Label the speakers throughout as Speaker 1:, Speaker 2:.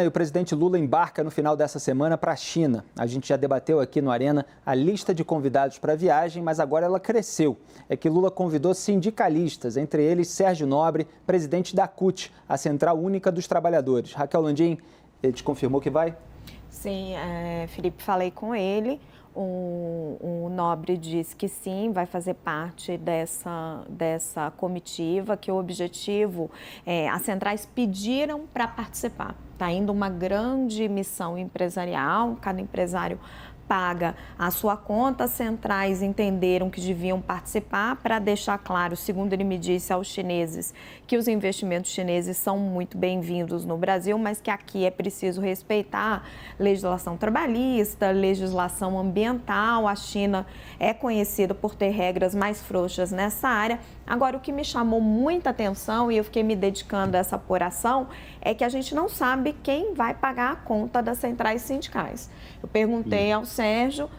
Speaker 1: O presidente Lula embarca no final dessa semana para a China. A gente já debateu aqui no Arena a lista de convidados para a viagem, mas agora ela cresceu. É que Lula convidou sindicalistas, entre eles Sérgio Nobre, presidente da CUT, a Central Única dos Trabalhadores. Raquel Landim, ele te confirmou que vai?
Speaker 2: Sim, Felipe, falei com ele. O Nobre disse que sim, vai fazer parte dessa comitiva, que o objetivo as centrais pediram para participar. Está indo uma grande missão empresarial, cada empresário paga a sua conta, as centrais entenderam que deviam participar para deixar claro, segundo ele me disse aos chineses, que os investimentos chineses são muito bem-vindos no Brasil, mas que aqui é preciso respeitar legislação trabalhista, legislação ambiental. A China é conhecida por ter regras mais frouxas nessa área. Agora, o que me chamou muita atenção, e eu fiquei me dedicando a essa apuração, é que a gente não sabe quem vai pagar a conta das centrais sindicais. Eu perguntei ao Sérgio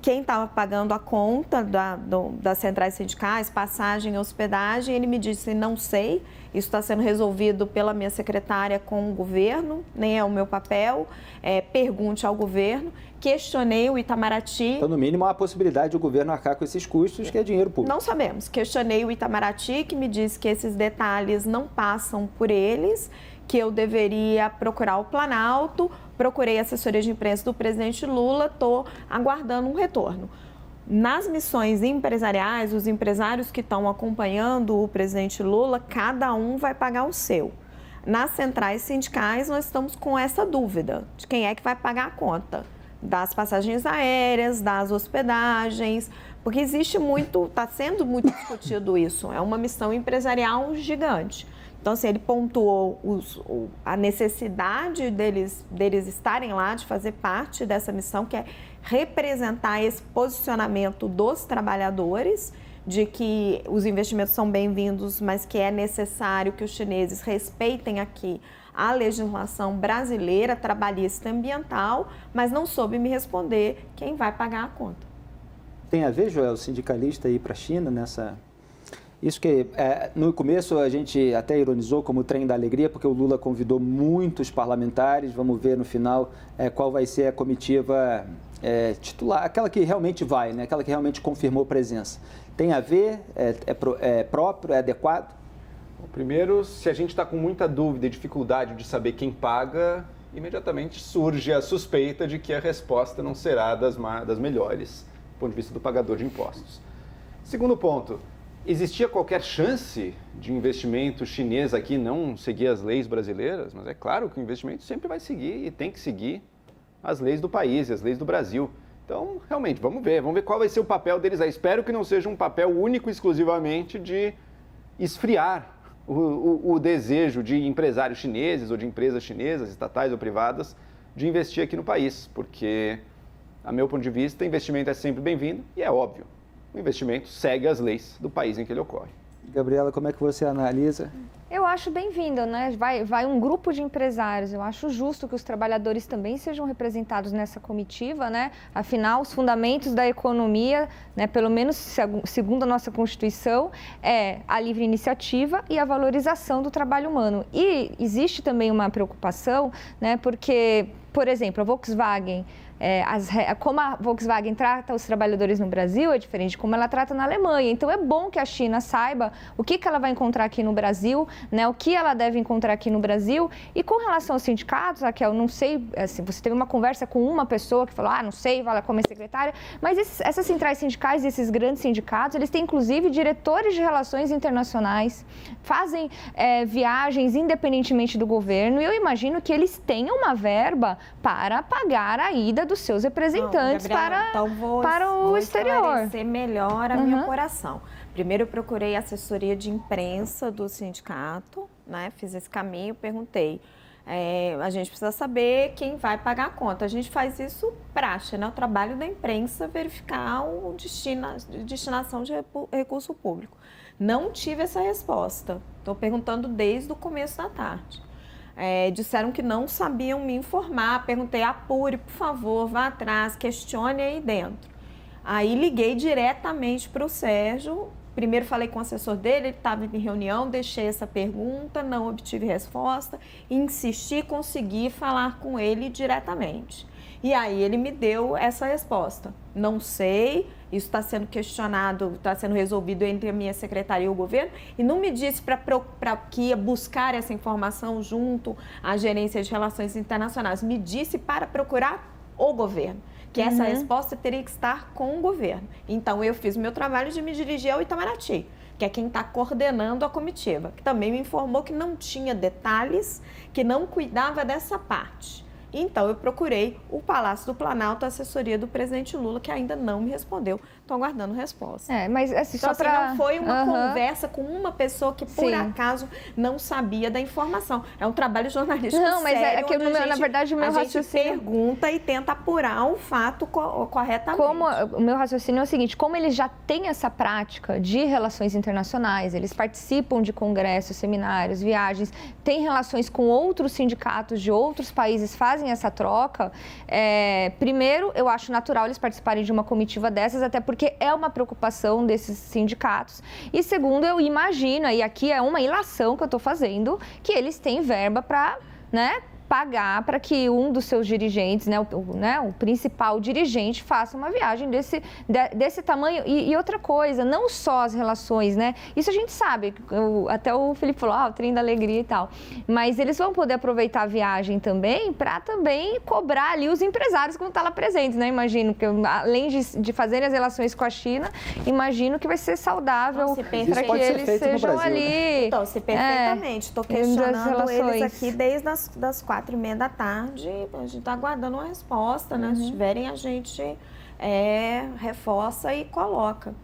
Speaker 2: quem estava pagando a conta das centrais sindicais, passagem e hospedagem. Ele me disse, não sei, isso está sendo resolvido pela minha secretária com o governo, nem é o meu papel, pergunte ao governo. Questionei o Itamaraty.
Speaker 1: Então, no mínimo, há a possibilidade do governo arcar com esses custos, que é dinheiro público.
Speaker 2: Não sabemos. Questionei o Itamaraty, que me disse que esses detalhes não passam por eles, que eu deveria procurar o Planalto. Procurei a assessoria de imprensa do presidente Lula, estou aguardando um retorno. Nas missões empresariais, os empresários que estão acompanhando o presidente Lula, cada um vai pagar o seu. Nas centrais sindicais, nós estamos com essa dúvida de quem é que vai pagar a conta das passagens aéreas, das hospedagens, porque está sendo muito discutido isso. É uma missão empresarial gigante. Então, assim, ele pontuou a necessidade deles estarem lá, de fazer parte dessa missão, que é representar esse posicionamento dos trabalhadores, de que os investimentos são bem-vindos, mas que é necessário que os chineses respeitem aqui a legislação brasileira, trabalhista e ambiental, mas não soube me responder quem vai pagar a conta.
Speaker 1: Tem a ver, Joel, sindicalista ir para a China nessa... Isso que no começo a gente até ironizou como o trem da alegria, porque o Lula convidou muitos parlamentares. Vamos ver no final qual vai ser a comitiva titular, aquela que realmente vai, né? Aquela que realmente confirmou presença. Tem a ver? É próprio? É adequado?
Speaker 3: Bom, primeiro, se a gente está com muita dúvida e dificuldade de saber quem paga, imediatamente surge a suspeita de que a resposta não será das melhores, do ponto de vista do pagador de impostos. Segundo ponto, existia qualquer chance de investimento chinês aqui não seguir as leis brasileiras? Mas é claro que o investimento sempre vai seguir e tem que seguir as leis do país, as leis do Brasil. Então, realmente, vamos ver qual vai ser o papel deles aí. Espero que não seja um papel único exclusivamente de esfriar o desejo de empresários chineses ou de empresas chinesas, estatais ou privadas, de investir aqui no país, porque, a meu ponto de vista, investimento é sempre bem-vindo e é óbvio. O investimento segue as leis do país em que ele ocorre.
Speaker 1: Gabriela, como é que você analisa?
Speaker 4: Eu acho bem-vindo, né? Vai um grupo de empresários. Eu acho justo que os trabalhadores também sejam representados nessa comitiva, né? Afinal, os fundamentos da economia, né, pelo menos segundo a nossa Constituição, é a livre iniciativa e a valorização do trabalho humano. E existe também uma preocupação, né? Porque, por exemplo, a Volkswagen... como a Volkswagen trata os trabalhadores no Brasil é diferente de como ela trata na Alemanha. Então, é bom que a China saiba o que ela vai encontrar aqui no Brasil, né, o que ela deve encontrar aqui no Brasil. E com relação aos sindicatos, Raquel, não sei, assim, você teve uma conversa com uma pessoa que falou, não sei, vai lá como é secretária, mas essas centrais sindicais e esses grandes sindicatos, eles têm inclusive diretores de relações internacionais, fazem viagens independentemente do governo, e eu imagino que eles tenham uma verba para pagar a ida dos seus representantes para o exterior.
Speaker 2: Vou esclarecer melhor a minha apuração. Primeiro, eu procurei a assessoria de imprensa do sindicato, né? Fiz esse caminho, perguntei. A gente precisa saber quem vai pagar a conta. A gente faz isso praxe, né? O trabalho da imprensa verificar destinação de recurso público. Não tive essa resposta. Estou perguntando desde o começo da tarde. Disseram que não sabiam me informar. Perguntei, apure, por favor, vá atrás, questione aí dentro. Aí liguei diretamente para o Sérgio primeiro falei com o assessor dele, ele estava em reunião, deixei essa pergunta, não obtive resposta, insisti, consegui falar com ele diretamente. E aí ele me deu essa resposta. Não sei, isso está sendo questionado, está sendo resolvido entre a minha secretaria e o governo, e não me disse para que ia buscar essa informação junto à gerência de relações internacionais, me disse para procurar o governo, que essa resposta teria que estar com o governo. Então eu fiz o meu trabalho de me dirigir ao Itamaraty, que é quem está coordenando a comitiva, que também me informou que não tinha detalhes, que não cuidava dessa parte. Então, eu procurei o Palácio do Planalto, a assessoria do presidente Lula, que ainda não me respondeu. Estou aguardando resposta.
Speaker 4: Mas assim,
Speaker 2: então,
Speaker 4: só para...
Speaker 2: não foi uma conversa com uma pessoa que, por acaso, não sabia da informação. É um trabalho jornalístico sério.
Speaker 4: Não, mas é que, na verdade, o meu raciocínio...
Speaker 2: A gente pergunta e tenta apurar o fato corretamente.
Speaker 4: O meu raciocínio é o seguinte, como eles já têm essa prática de relações internacionais, eles participam de congressos, seminários, viagens, têm relações com outros sindicatos de outros países, fazem essa troca, primeiro, eu acho natural eles participarem de uma comitiva dessas, até porque é uma preocupação desses sindicatos. E segundo, eu imagino, e aqui é uma ilação que eu estou fazendo, que eles têm verba para, pagar para que um dos seus dirigentes, o principal dirigente, faça uma viagem desse tamanho. E outra coisa, não só as relações, isso a gente sabe, até o Felipe falou, o trem da alegria e tal, mas eles vão poder aproveitar a viagem também para também cobrar ali os empresários que vão estar lá presentes, Imagino que, além de fazerem as relações com a China, imagino que vai ser saudável para que eles sejam ali.
Speaker 2: Então, perfeitamente, estou questionando eles aqui desde as 4h30 da tarde, a gente está aguardando uma resposta, Se tiverem, a gente reforça e coloca.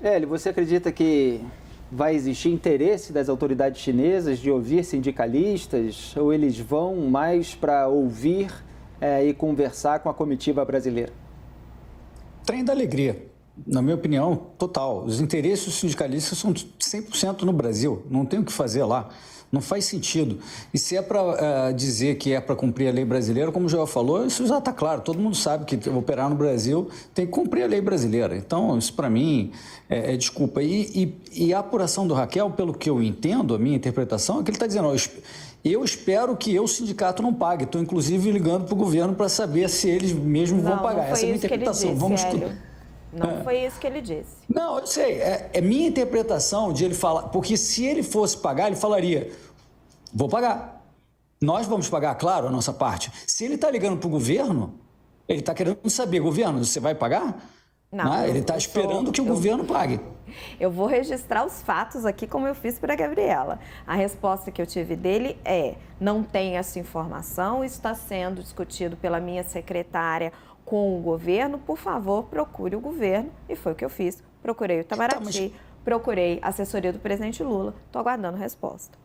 Speaker 1: Hélio, você acredita que vai existir interesse das autoridades chinesas de ouvir sindicalistas, ou eles vão mais para ouvir e conversar com a comitiva brasileira?
Speaker 5: Trem da alegria. Na minha opinião, total. Os interesses dos sindicalistas são 100% no Brasil, não tem o que fazer lá. Não faz sentido. E se é para dizer que é para cumprir a lei brasileira, como o Joel falou, isso já está claro. Todo mundo sabe que operar no Brasil tem que cumprir a lei brasileira. Então, isso para mim é desculpa. E a apuração do Raquel, pelo que eu entendo, a minha interpretação, é que ele está dizendo, eu espero que o sindicato não pague. Estou, inclusive, ligando para o governo para saber se eles mesmos vão pagar. Essa é a minha interpretação.
Speaker 2: Vamos escutar. Não foi isso que ele disse.
Speaker 5: Não, eu sei. É minha interpretação de ele falar... Porque se ele fosse pagar, ele falaria, vou pagar. Nós vamos pagar, claro, a nossa parte. Se ele está ligando para o governo, ele está querendo saber, governo, você vai pagar? Não, ele está esperando que o governo pague.
Speaker 2: Eu vou registrar os fatos aqui, como eu fiz para a Gabriela. A resposta que eu tive dele não tem essa informação, isso está sendo discutido pela minha secretária com o governo, por favor, procure o governo. E foi o que eu fiz. Procurei o Itamaraty, procurei a assessoria do presidente Lula. Estou aguardando resposta.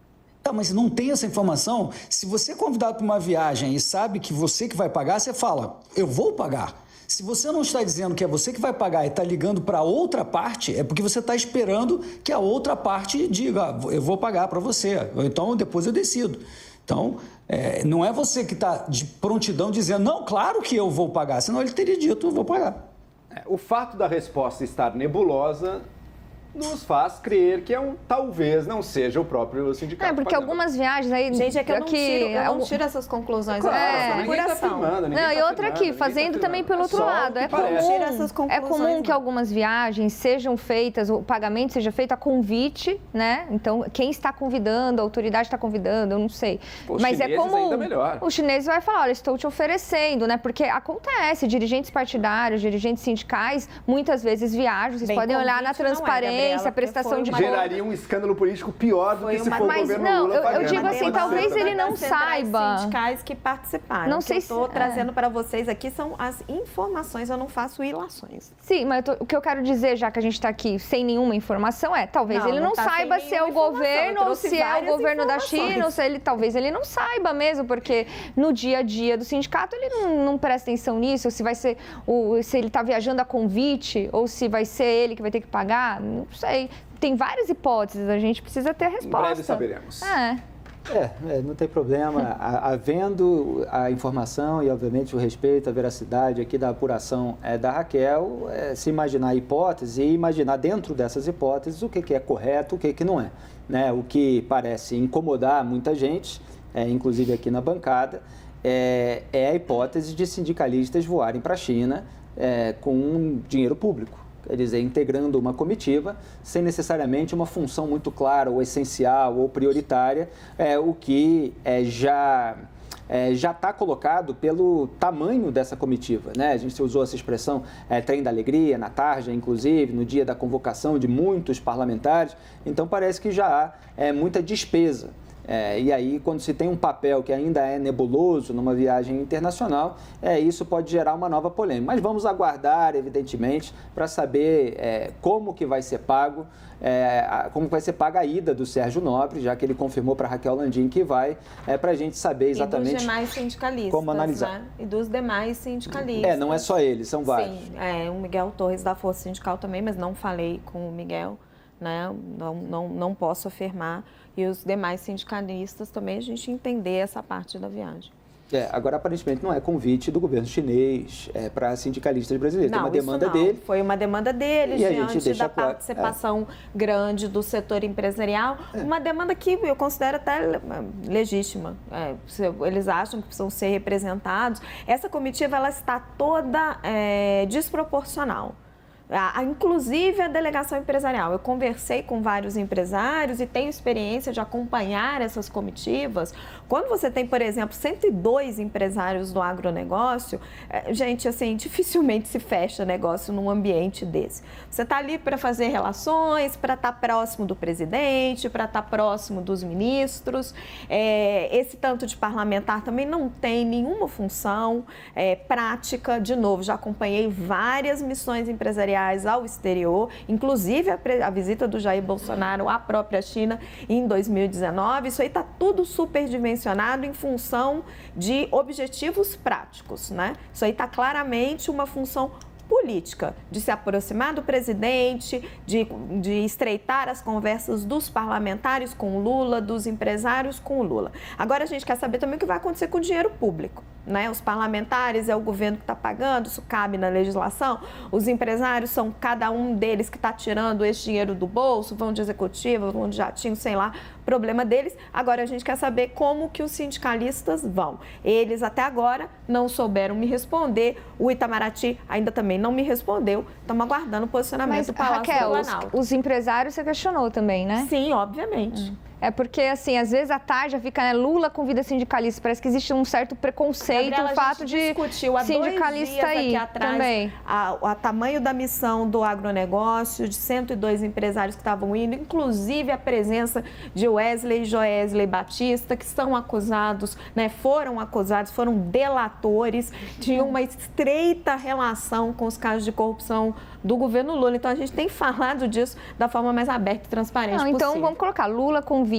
Speaker 5: Mas não tem essa informação. Se você é convidado para uma viagem e sabe que você que vai pagar, você fala, eu vou pagar. Se você não está dizendo que é você que vai pagar e está ligando para outra parte, é porque você está esperando que a outra parte diga, eu vou pagar para você, então depois eu decido. Então, não é você que está de prontidão dizendo, não, claro que eu vou pagar, senão ele teria dito, eu vou pagar.
Speaker 3: O fato da resposta estar nebulosa nos faz crer que talvez não seja o próprio sindicato.
Speaker 4: Porque algumas viagens aí...
Speaker 2: Gente, é que eu não tiro essas conclusões.
Speaker 3: Ninguém está afirmando.
Speaker 4: E outra aqui, fazendo também pelo outro lado. É comum que algumas viagens sejam feitas, o pagamento seja feito a convite, Então, quem está convidando, a autoridade está convidando, eu não sei. Mas é comum. O chinês vai falar, olha, estou te oferecendo, Porque acontece, dirigentes partidários, dirigentes sindicais, muitas vezes viajam, vocês podem olhar na transparência, a prestação de contas.
Speaker 3: Geraria um escândalo político pior do que se for o governo Lula pagando.
Speaker 4: Eu digo assim, talvez ele não saiba.
Speaker 2: Sindicais que participaram.
Speaker 4: Não sei
Speaker 2: se estou trazendo para vocês aqui são as informações, eu não faço ilações.
Speaker 4: Sim, mas o que eu quero dizer, já que a gente está aqui sem nenhuma informação, talvez ele não saiba se é o governo ou se é o governo da China, ou se talvez ele não saiba mesmo, porque no dia a dia do sindicato ele não presta atenção nisso, se vai ser se ele está viajando a convite ou se vai ser ele que vai ter que pagar. Não sei. Tem várias hipóteses, a gente precisa ter a resposta.
Speaker 3: Em breve saberemos.
Speaker 1: Não tem problema. Havendo a informação e, obviamente, o respeito, a veracidade aqui da apuração da Raquel, se imaginar a hipótese e imaginar dentro dessas hipóteses o que é correto, o que não é. Né? O que parece incomodar muita gente, inclusive aqui na bancada, é a hipótese de sindicalistas voarem para a China com dinheiro público. Quer dizer, integrando uma comitiva sem necessariamente uma função muito clara ou essencial ou prioritária, o que já está colocado pelo tamanho dessa comitiva. Né? A gente usou essa expressão trem da alegria, na tarja, inclusive, no dia da convocação de muitos parlamentares, então parece que já há muita despesa. E aí, quando se tem um papel que ainda é nebuloso numa viagem internacional, isso pode gerar uma nova polêmica. Mas vamos aguardar, evidentemente, para saber como que vai ser pago, como vai ser paga a ida do Sérgio Nobre, já que ele confirmou para Raquel Landim que vai, para a gente saber exatamente
Speaker 2: e dos demais sindicalistas,
Speaker 1: como analisar.
Speaker 2: Né? E dos demais sindicalistas.
Speaker 1: Não é só ele, são vários.
Speaker 2: Sim, o Miguel Torres da Força Sindical também, mas não falei com o Miguel, né? Não posso afirmar. E os demais sindicalistas também, a gente entender essa parte da viagem.
Speaker 1: Agora, aparentemente, não é convite do governo chinês para sindicalistas brasileiros. Tem uma demanda dele.
Speaker 2: Foi uma demanda dele, diante da
Speaker 1: claro,
Speaker 2: participação grande do setor empresarial. Uma demanda que eu considero até legítima. Eles acham que precisam ser representados. Essa comitiva ela está toda desproporcional. Inclusive a delegação empresarial. Eu conversei com vários empresários e tenho experiência de acompanhar essas comitivas. Quando você tem, por exemplo, 102 empresários do agronegócio, gente, assim, dificilmente se fecha negócio num ambiente desse. Você está ali para fazer relações, para estar próximo do presidente, para estar próximo dos ministros. Esse tanto de parlamentar também não tem nenhuma função prática. De novo, já acompanhei várias missões empresariais ao exterior, inclusive a visita do Jair Bolsonaro à própria China em 2019. Isso aí está tudo superdimensionado em função de objetivos práticos, né? Isso aí está claramente uma função política, de se aproximar do presidente, de estreitar as conversas dos parlamentares com o Lula, dos empresários com o Lula. Agora a gente quer saber também o que vai acontecer com o dinheiro público. Né? Os parlamentares é o governo que está pagando, isso cabe na legislação. Os empresários são cada um deles que está tirando esse dinheiro do bolso, vão de executiva, vão de jatinho, sei lá, problema deles. Agora a gente quer saber como que os sindicalistas vão. Eles até agora não souberam me responder. O Itamaraty ainda também não me respondeu. Estamos aguardando o posicionamento do Palácio do Planalto.
Speaker 4: Raquel, os empresários você questionou também, né?
Speaker 2: Sim, obviamente.
Speaker 4: Porque, assim, às vezes a tarja fica, né, Lula convida sindicalista. Parece que existe um certo preconceito,
Speaker 2: Gabriela,
Speaker 4: o fato de sindicalista aí também.
Speaker 2: O tamanho da missão do agronegócio, de 102 empresários que estavam indo, inclusive a presença de Wesley e Joesley Batista, que são acusados, né, foram delatores, tinham uma estreita relação com os casos de corrupção do governo Lula. Então, a gente tem falado disso da forma mais aberta e transparente possível.
Speaker 4: Então, vamos colocar, Lula convida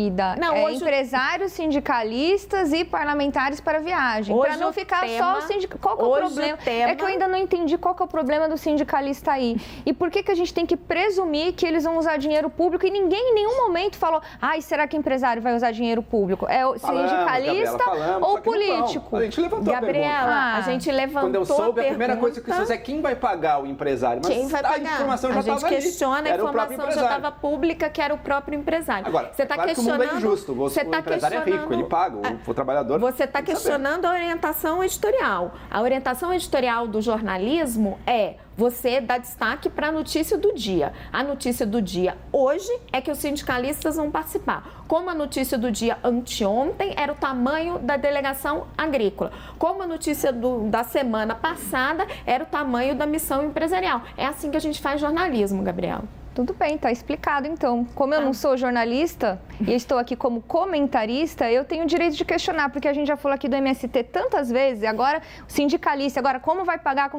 Speaker 4: empresários, sindicalistas e parlamentares para a viagem. Para não ficar só o sindicalista. Qual que é o problema? É que eu ainda não entendi qual que é o problema do sindicalista aí. E por que a gente tem que presumir que eles vão usar dinheiro público e ninguém em nenhum momento falou, será que empresário vai usar dinheiro público? É o sindicalista ou político?
Speaker 3: A gente levantou
Speaker 2: Gabriela, a gente levantou
Speaker 3: quando eu soube, a primeira coisa que eu fiz é quem vai pagar o empresário? Mas
Speaker 2: vai pagar?
Speaker 3: A informação já estava ali.
Speaker 2: A gente questiona, a informação já estava pública, que era o próprio empresário.
Speaker 3: Agora,
Speaker 2: você está questionando...
Speaker 3: que o mundo é injusto. O empresário é rico, ele paga. O trabalhador...
Speaker 2: Você está questionando a orientação editorial. A orientação editorial do jornalismo é você dar destaque para a notícia do dia. A notícia do dia hoje é que os sindicalistas vão participar. Como a notícia do dia anteontem era o tamanho da delegação agrícola. Como a notícia da semana passada era o tamanho da missão empresarial. É assim que a gente faz jornalismo, Gabriela.
Speaker 4: Tudo bem, tá explicado então. Como eu não sou jornalista e estou aqui como comentarista, eu tenho o direito de questionar, porque a gente já falou aqui do MST tantas vezes, e agora sindicalista, agora como vai pagar,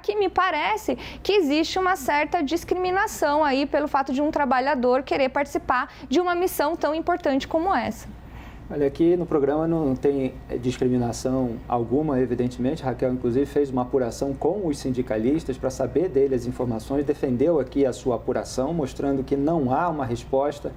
Speaker 4: que me parece que existe uma certa discriminação aí pelo fato de um trabalhador querer participar de uma missão tão importante como essa.
Speaker 1: Olha, aqui no programa não tem discriminação alguma, evidentemente. A Raquel, inclusive, fez uma apuração com os sindicalistas para saber dele as informações, defendeu aqui a sua apuração, mostrando que não há uma resposta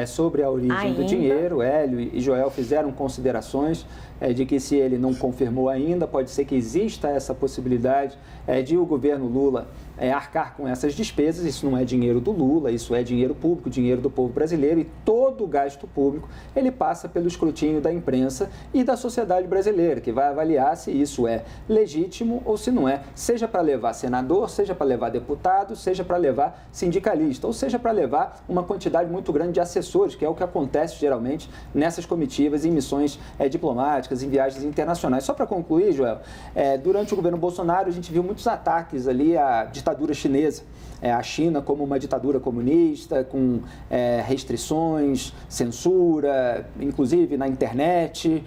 Speaker 1: sobre a origem do dinheiro. Hélio e Joel fizeram considerações de que, se ele não confirmou ainda, pode ser que exista essa possibilidade de o governo Lula arcar com essas despesas. Isso não é dinheiro do Lula, isso é dinheiro público, dinheiro do povo brasileiro, e todo o gasto público ele passa pelo escrutínio da imprensa e da sociedade brasileira, que vai avaliar se isso é legítimo ou se não é, seja para levar senador, seja para levar deputado, seja para levar sindicalista, ou seja para levar uma quantidade muito grande de assessores, que é o que acontece geralmente nessas comitivas, em missões diplomáticas, em viagens internacionais. Só para concluir, Joel, durante o governo Bolsonaro a gente viu muitos ataques ali à ditadura chinesa, a China como uma ditadura comunista, com restrições, censura, inclusive na internet.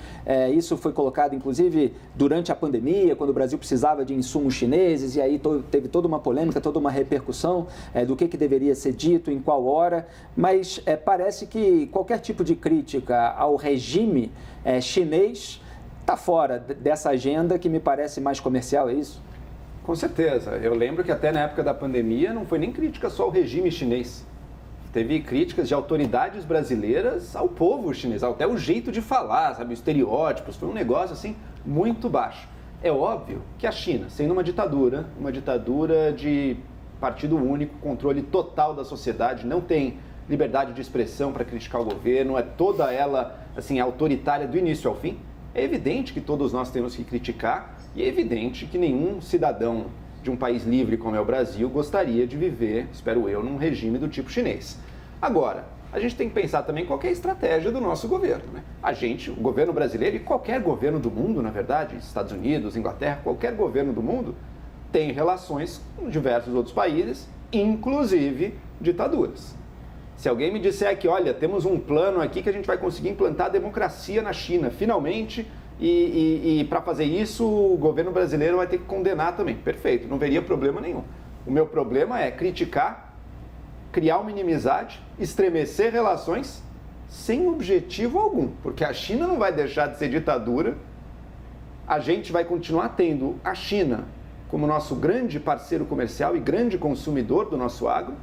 Speaker 1: Isso foi colocado, inclusive, durante a pandemia, quando o Brasil precisava de insumos chineses, e aí teve toda uma polêmica, toda uma repercussão do que deveria ser dito, em qual hora. Mas parece que qualquer tipo de crítica ao regime chinês está fora dessa agenda, que me parece mais comercial, é isso?
Speaker 3: Com certeza. Eu lembro que até na época da pandemia não foi nem crítica só ao regime chinês. Teve críticas de autoridades brasileiras ao povo chinês, até o jeito de falar, sabe, estereótipos. Foi um negócio assim muito baixo. É óbvio que a China, sendo uma ditadura de partido único, controle total da sociedade, não tem liberdade de expressão para criticar o governo, é toda ela assim autoritária do início ao fim. É evidente que todos nós temos que criticar, e é evidente que nenhum cidadão de um país livre como é o Brasil gostaria de viver, espero eu, num regime do tipo chinês. Agora, a gente tem que pensar também qual que é a estratégia do nosso governo, né? O governo brasileiro e qualquer governo do mundo, na verdade, Estados Unidos, Inglaterra, qualquer governo do mundo, tem relações com diversos outros países, inclusive ditaduras. Se alguém me disser que, olha, temos um plano aqui que a gente vai conseguir implantar a democracia na China, finalmente, e para fazer isso o governo brasileiro vai ter que condenar também. Perfeito, não veria problema nenhum. O meu problema é criticar, criar uma inimizade, estremecer relações sem objetivo algum, porque a China não vai deixar de ser ditadura, a gente vai continuar tendo a China como nosso grande parceiro comercial e grande consumidor do nosso agro.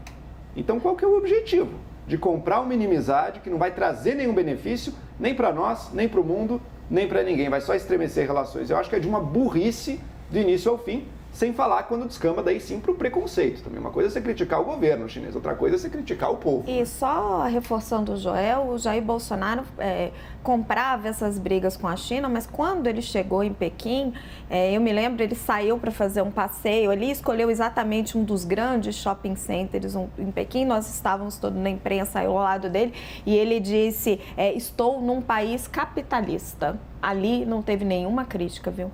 Speaker 3: Então, qual que é o objetivo? De comprar uma inimizade que não vai trazer nenhum benefício, nem para nós, nem para o mundo, nem para ninguém. Vai só estremecer relações. Eu acho que é de uma burrice do início ao fim, sem falar quando descamba daí sim para o preconceito. Também uma coisa é você criticar o governo chinês, outra coisa é você criticar o povo.
Speaker 2: E só reforçando o Joel, o Jair Bolsonaro comprava essas brigas com a China, mas quando ele chegou em Pequim, eu me lembro, ele saiu para fazer um passeio ali, escolheu exatamente um dos grandes shopping centers em Pequim, nós estávamos todos na imprensa ao lado dele, e ele disse, estou num país capitalista. Ali não teve nenhuma crítica, viu?